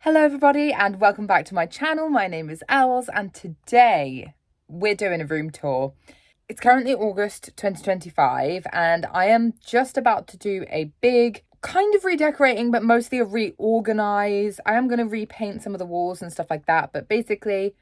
Hello everybody and welcome back to my channel. My name is Els and today we're doing a room tour. It's currently August 2025 and I am just about to do a big kind of redecorating but mostly a reorganize. I am going to repaint some of the walls and stuff like that, but basically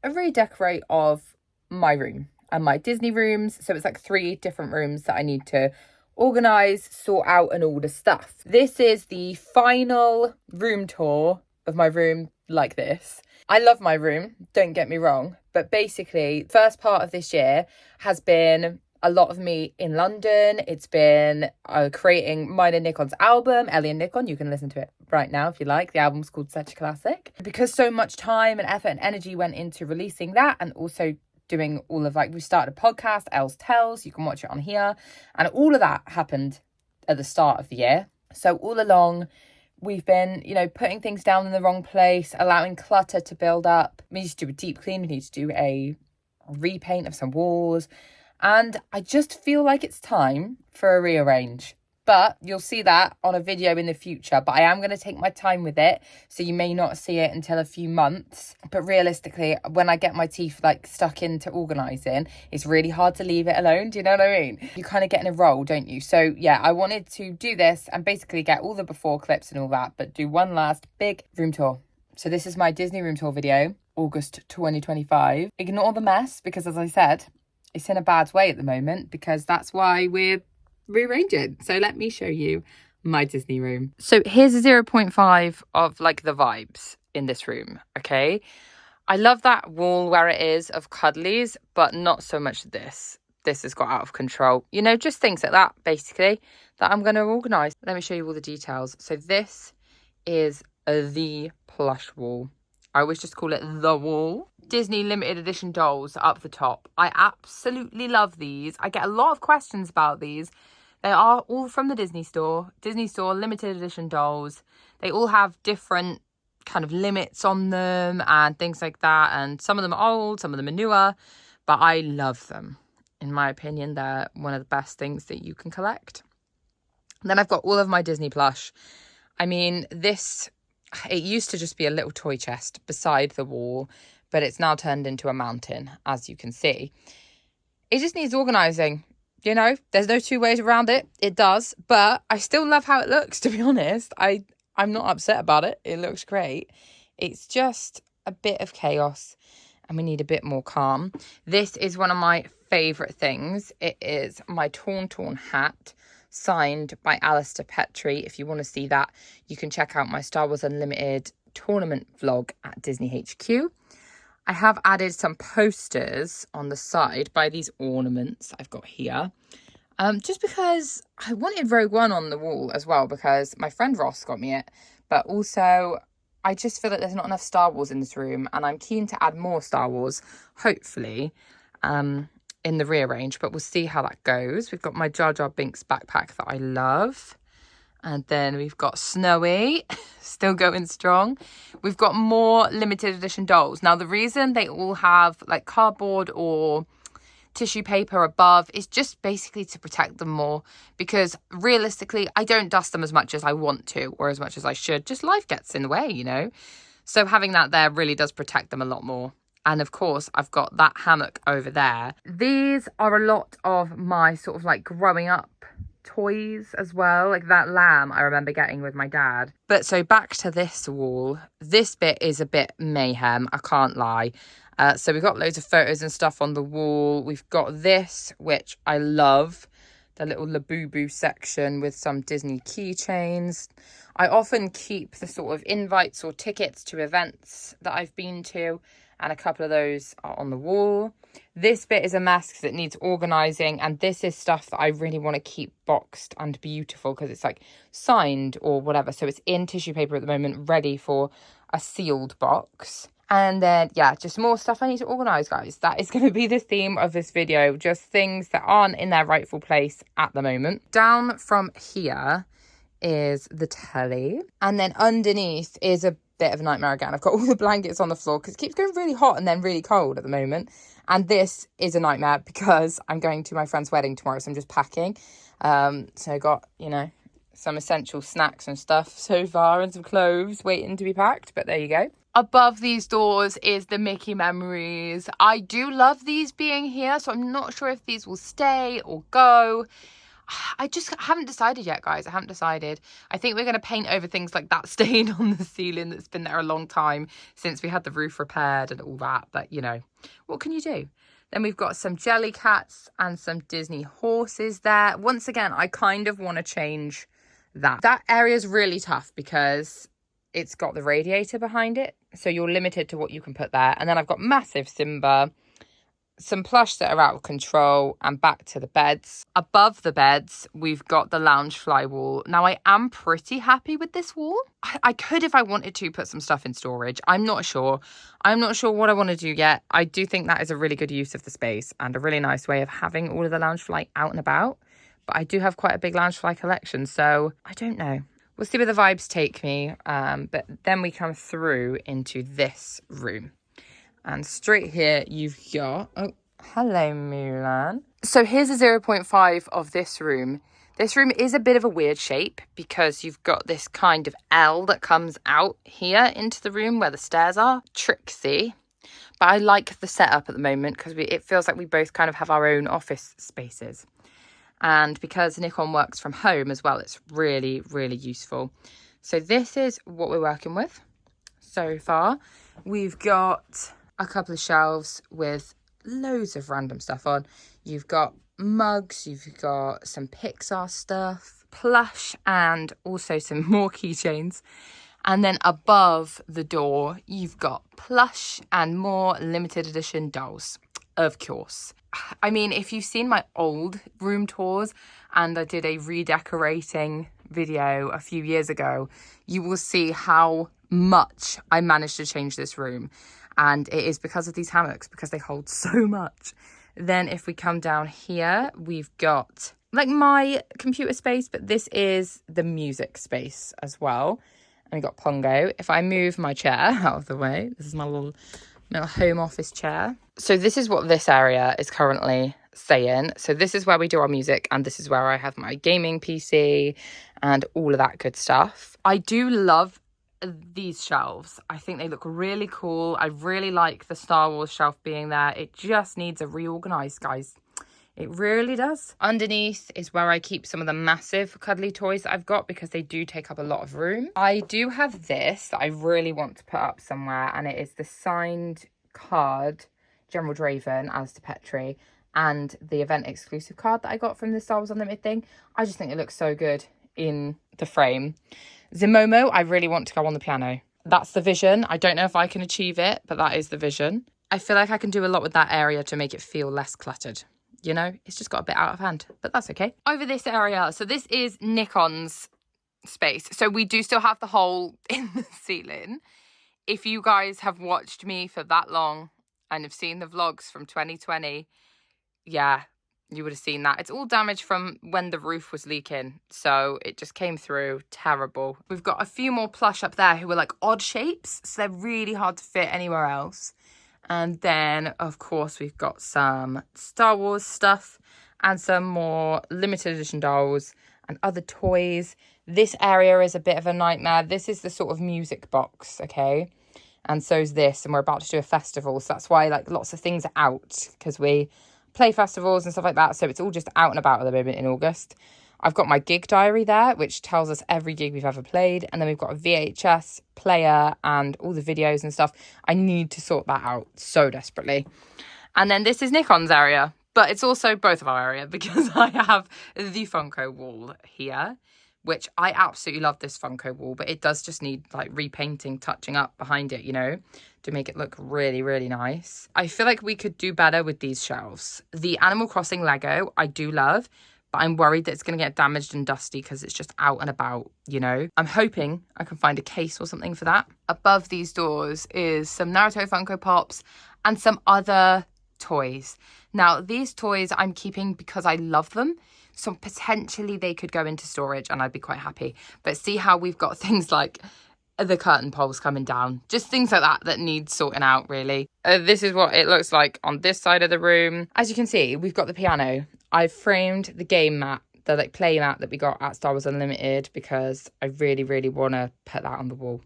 a redecorate of my room and my Disney rooms. So it's like 3 different rooms that I need to organize, sort out and all the stuff. This is the final room tour of my room like this. I love my room, don't get me wrong, but basically first part of this year has been a lot of me in London. It's been creating mine and Nikon's album, Ellie and Nikon. You can listen to it right now if you like. The album's called Such a Classic. Because so much time and effort and energy went into releasing that and also doing all of we started a podcast, elz Tells. You can watch it on here. And all of that happened at the start of the year. So all along, we've been, putting things down in the wrong place, allowing clutter to build up. We need to do a deep clean. We need to do a repaint of some walls. And I just feel like it's time for a rearrange. But you'll see that on a video in the future. But I am going to take my time with it. So you may not see it until a few months. But realistically, when I get my teeth stuck into organising, it's really hard to leave it alone. Do you know what I mean? You kind of get in a roll, don't you? So yeah, I wanted to do this and basically get all the before clips and all that. But do one last big room tour. So this is my Disney room tour video, August 2025. Ignore the mess because as I said, it's in a bad way at the moment because that's why we're rearranging. So let me show you my Disney room. So here's a 0.5 of the vibes in this room, okay? I love that wall where it is of cuddlies, but not so much this. This has got out of control. Just things like that, basically, that I'm going to organise. Let me show you all the details. So this is the plush wall. I always just call it the wall. Disney limited edition dolls up the top. I absolutely love these. I get a lot of questions about these. They are all from the Disney store. Disney store limited edition dolls. They all have different kind of limits on them and things like that. And some of them are old, some of them are newer. But I love them. In my opinion, they're one of the best things that you can collect. And then I've got all of my Disney plush. I mean, it used to just be a little toy chest beside the wall, but it's now turned into a mountain, as you can see. It just needs organising. There's no two ways around it. It does, but I still love how it looks, to be honest. I'm not upset about it. It looks great. It's just a bit of chaos and we need a bit more calm. This is one of my favourite things. It is my Torn hat, signed by Alistair Petrie. If you want to see that, you can check out my Star Wars Unlimited tournament vlog at Disney HQ. I have added some posters on the side by these ornaments I've got here. Just because I wanted Rogue One on the wall as well, because my friend Ross got me it. But also, I just feel like there's not enough Star Wars in this room. And I'm keen to add more Star Wars, hopefully, in the rearrange. But we'll see how that goes. We've got my Jar Jar Binks backpack that I love. And then we've got Snowy, still going strong. We've got more limited edition dolls. Now, the reason they all have cardboard or tissue paper above is just basically to protect them more. Because realistically, I don't dust them as much as I want to or as much as I should. Just life gets in the way, So having that there really does protect them a lot more. And of course, I've got that hammock over there. These are a lot of my sort of growing up toys as well, that lamb I remember getting with my dad. But so back to this wall, this bit is a bit mayhem, I can't lie. So we've got loads of photos and stuff on the wall. We've got this, which I love, the little Labubu section with some Disney keychains. I often keep the sort of invites or tickets to events that I've been to, and a couple of those are on the wall. This bit is a mess because it needs organising, and this is stuff that I really want to keep boxed and beautiful because it's signed or whatever. So it's in tissue paper at the moment, ready for a sealed box. And then, yeah, just more stuff I need to organise, guys. That is going to be the theme of this video, just things that aren't in their rightful place at the moment. Down from here is the telly, and then underneath is a bit of a nightmare again. I've got all the blankets on the floor because it keeps going really hot and then really cold at the moment. And this is a nightmare because I'm going to my friend's wedding tomorrow, so I'm just packing. So I got, some essential snacks and stuff so far, and some clothes waiting to be packed, but there you go. Above these doors is the Mickey memories. I do love these being here, so I'm not sure if these will stay or go. I just haven't decided yet, guys. I haven't decided. I think we're going to paint over things like that stain on the ceiling that's been there a long time since we had the roof repaired and all that. But, you know, what can you do? Then we've got some jelly cats and some Disney horses there. Once again, I kind of want to change that. That area is really tough because it's got the radiator behind it. So you're limited to what you can put there. And then I've got massive Simba, some plush that are out of control, and back to the beds. Above the beds, we've got the lounge fly wall. Now, I am pretty happy with this wall. I could, if I wanted to, put some stuff in storage. I'm not sure. I'm not sure what I want to do yet. I do think that is a really good use of the space and a really nice way of having all of the lounge fly out and about. But I do have quite a big lounge fly collection, so I don't know. We'll see where the vibes take me. But then we come through into this room. And straight here, you've got... Oh, hello, Mulan. So here's a 0.5 of this room. This room is a bit of a weird shape because you've got this kind of L that comes out here into the room where the stairs are. Tricksy. But I like the setup at the moment because it feels like we both kind of have our own office spaces. And because Nikon works from home as well, it's really, really useful. So this is what we're working with so far. We've got a couple of shelves with loads of random stuff on. You've got mugs, you've got some Pixar stuff, plush, and also some more keychains. And then above the door, you've got plush and more limited edition dolls, of course. I mean, if you've seen my old room tours, and I did a redecorating video a few years ago, you will see how much I managed to change this room. And it is because of these hammocks, because they hold so much. Then if we come down here, we've got like my computer space, but this is the music space as well. And we've got Pongo. If I move my chair out of the way, this is my little home office chair. So this is what this area is currently saying. So this is where we do our music, and this is where I have my gaming PC and all of that good stuff. I do love these shelves. I think they look really cool. I really like the Star Wars shelf being there. It just needs a reorganise, guys. It really does. Underneath is where I keep some of the massive cuddly toys that I've got because they do take up a lot of room. I do have this that I really want to put up somewhere, and it is the signed card, General Draven as to Petrie, and the event exclusive card that I got from the Star Wars Unlimited thing. I just think it looks so good in the frame. Zimomo, I really want to go on the piano. That's the vision. I don't know if I can achieve it, but that is the vision. I feel like I can do a lot with that area to make it feel less cluttered. You know, it's just got a bit out of hand, but that's okay. Over this area, so this is Nikon's space. So we do still have the hole in the ceiling. If you guys have watched me for that long and have seen the vlogs from 2020, yeah, you would have seen that. It's all damaged from when the roof was leaking. So it just came through terrible. We've got a few more plush up there who are like odd shapes. So they're really hard to fit anywhere else. And then, of course, we've got some Star Wars stuff and some more limited edition dolls and other toys. This area is a bit of a nightmare. This is the sort of music box, okay? And so's this. And we're about to do a festival. So that's why, like, lots of things are out because we play festivals and stuff like that. So it's all just out and about at the moment in August. I've got my gig diary there, which tells us every gig we've ever played. And then we've got a VHS player and all the videos and stuff. I need to sort that out so desperately. And then this is Nikon's area, but it's also both of our area because I have the Funko wall here, which I absolutely love this Funko wall, but it does just need like repainting, touching up behind it, you know, to make it look really, really nice. I feel like we could do better with these shelves. The Animal Crossing Lego, I do love, but I'm worried that it's going to get damaged and dusty because it's just out and about, you know. I'm hoping I can find a case or something for that. Above these doors is some Naruto Funko Pops and some other toys. Now, these toys I'm keeping because I love them. So potentially they could go into storage and I'd be quite happy. But see how we've got things like the curtain poles coming down. Just things like that need sorting out, really. This is what it looks like on this side of the room. As you can see, we've got the piano. I've framed the game mat the like play mat that we got at Star Wars Unlimited, because I really, really want to put that on the wall.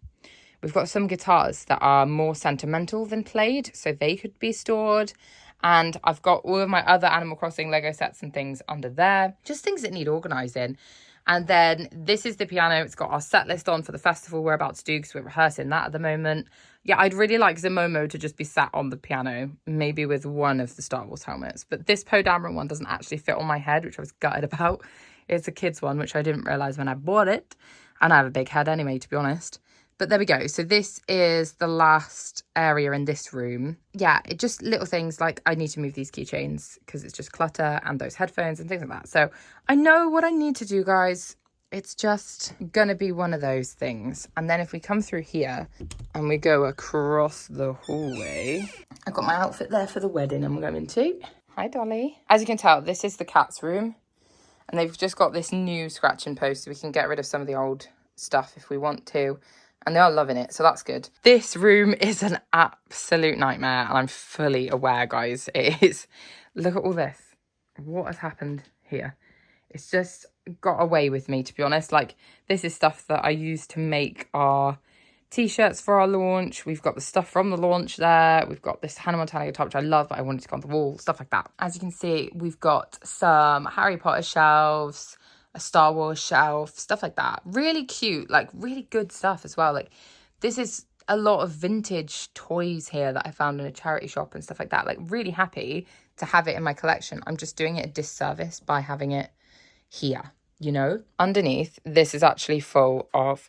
We've got some guitars that are more sentimental than played, so they could be stored. And I've got all of my other Animal Crossing Lego sets and things under there. Just things that need organising. And then this is the piano. It's got our set list on for the festival we're about to do, because we're rehearsing that at the moment. Yeah, I'd really like Zimomo to just be sat on the piano, maybe with one of the Star Wars helmets. But this Poe Dameron one doesn't actually fit on my head, which I was gutted about. It's a kid's one, which I didn't realise when I bought it. And I have a big head anyway, to be honest. But there we go. So this is the last area in this room. Yeah, it just little things like I need to move these keychains because it's just clutter, and those headphones and things like that. So I know what I need to do, guys. It's just going to be one of those things. And then if we come through here and we go across the hallway, I've got my outfit there for the wedding I'm going to. Hi, Dolly. As you can tell, this is the cat's room. And they've just got this new scratching post so we can get rid of some of the old stuff if we want to. And they are loving it, so that's good. This room is an absolute nightmare, and I'm fully aware, guys. It is. Look at all this. What has happened here? It's just got away with me, to be honest. Like, this is stuff that I used to make our t-shirts for our launch. We've got the stuff from the launch there. We've got this Hannah Montana top, which I love, but I wanted to go on the wall. Stuff like that. As you can see, we've got some Harry Potter shelves, a Star Wars shelf, stuff like that. Really cute, like really good stuff as well. Like, this is a lot of vintage toys here that I found in a charity shop and stuff like that. Like, really happy to have it in my collection. I'm just doing it a disservice by having it here, you know. Underneath, this is actually full of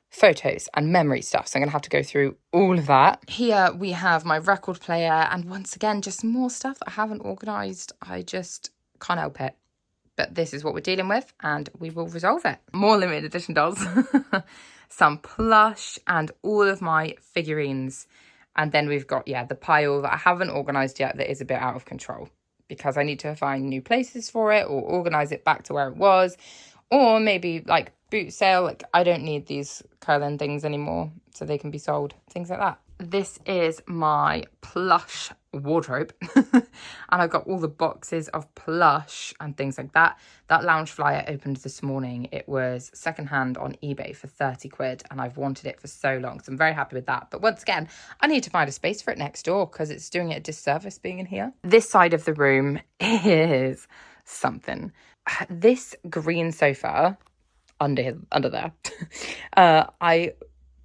photos and memory stuff, so I'm gonna have to go through all of that. Here we have my record player, and once again, just more stuff I haven't organized. I just can't help it. But this is what we're dealing with, and we will resolve it. More limited edition dolls. Some plush and all of my figurines. And then we've got, yeah, the pile that I haven't organised yet that is a bit out of control, because I need to find new places for it or organise it back to where it was. Or maybe like boot sale, like I don't need these curling things anymore, so they can be sold. Things like that. This is my plush wardrobe. And I've got all the boxes of plush and things like that. That lounge flyer opened this morning. It was secondhand on eBay for 30 quid, and I've wanted it for so long, so I'm very happy with that. But once again, I need to find a space for it next door because it's doing it a disservice being in here. This side of the room is something. This green sofa under there, I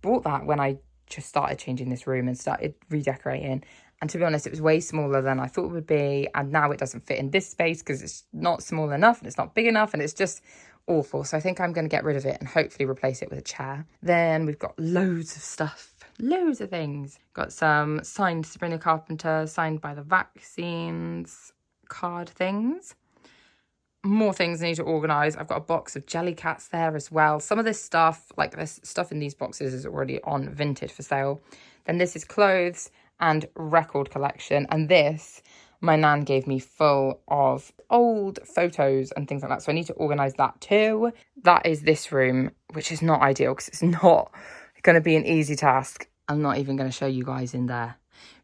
bought that when I just started changing this room and started redecorating. And to be honest, it was way smaller than I thought it would be. And now it doesn't fit in this space because it's not small enough and it's not big enough and it's just awful. So I think I'm going to get rid of it and hopefully replace it with a chair. Then we've got loads of stuff, loads of things. Got some signed Sabrina Carpenter, signed by the vaccines card things. More things I need to organise. I've got a box of Jellycats there as well. Some of this stuff, like this stuff in these boxes, is already on Vinted for sale. Then this is clothes and record collection. And this, my nan gave me full of old photos and things like that. So I need to organise that too. That is this room, which is not ideal because it's not going to be an easy task. I'm not even going to show you guys in there,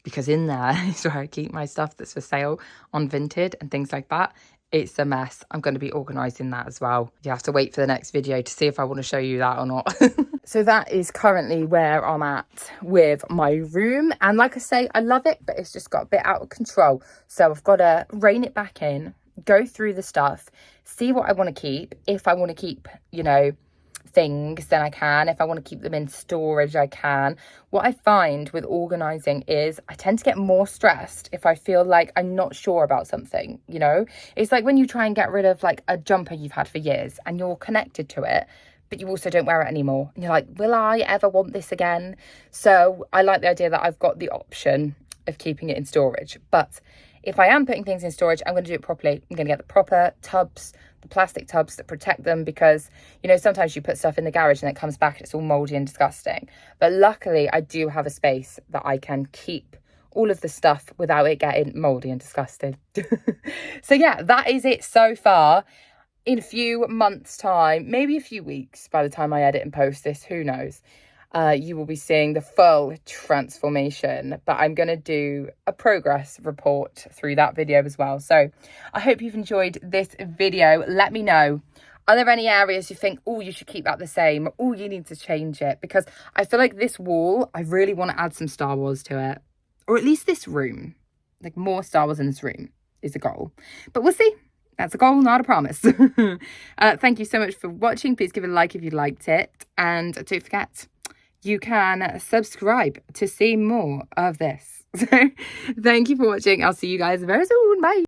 because in there is where I keep my stuff that's for sale on Vinted and things like that. It's a mess. I'm going to be organising that as well. You have to wait for the next video to see if I want to show you that or not. So that is currently where I'm at with my room. And like I say, I love it, but it's just got a bit out of control. So I've got to rein it back in, go through the stuff, see what I want to keep. If I want to keep, you know, things, then I can. If I want to keep them in storage, I can. What I find with organising is I tend to get more stressed if I feel like I'm not sure about something, you know? It's like when you try and get rid of like a jumper you've had for years and you're connected to it, but you also don't wear it anymore. And you're like, will I ever want this again? So I like the idea that I've got the option of keeping it in storage. But if I am putting things in storage, I'm going to do it properly. I'm going to get the proper tubs, the plastic tubs that protect them, because, you know, sometimes you put stuff in the garage and it comes back and it's all mouldy and disgusting. But luckily, I do have a space that I can keep all of the stuff without it getting mouldy and disgusting. So yeah, that is it so far. In a few months' time, maybe a few weeks by the time I edit and post this, who knows? you will be seeing the full transformation, but I'm going to do a progress report through that video as well. So I hope you've enjoyed this video. Let me know, are there any areas you think, oh, you should keep that the same, oh, you need to change it? Because I feel like this wall, I really want to add some Star Wars to it, or at least this room, like more Star Wars in this room is a goal, but we'll see. That's a goal, not a promise. Thank you so much for watching. Please give it a like if you liked it. And don't forget, you can subscribe to see more of this. So thank you for watching. I'll see you guys very soon. Bye.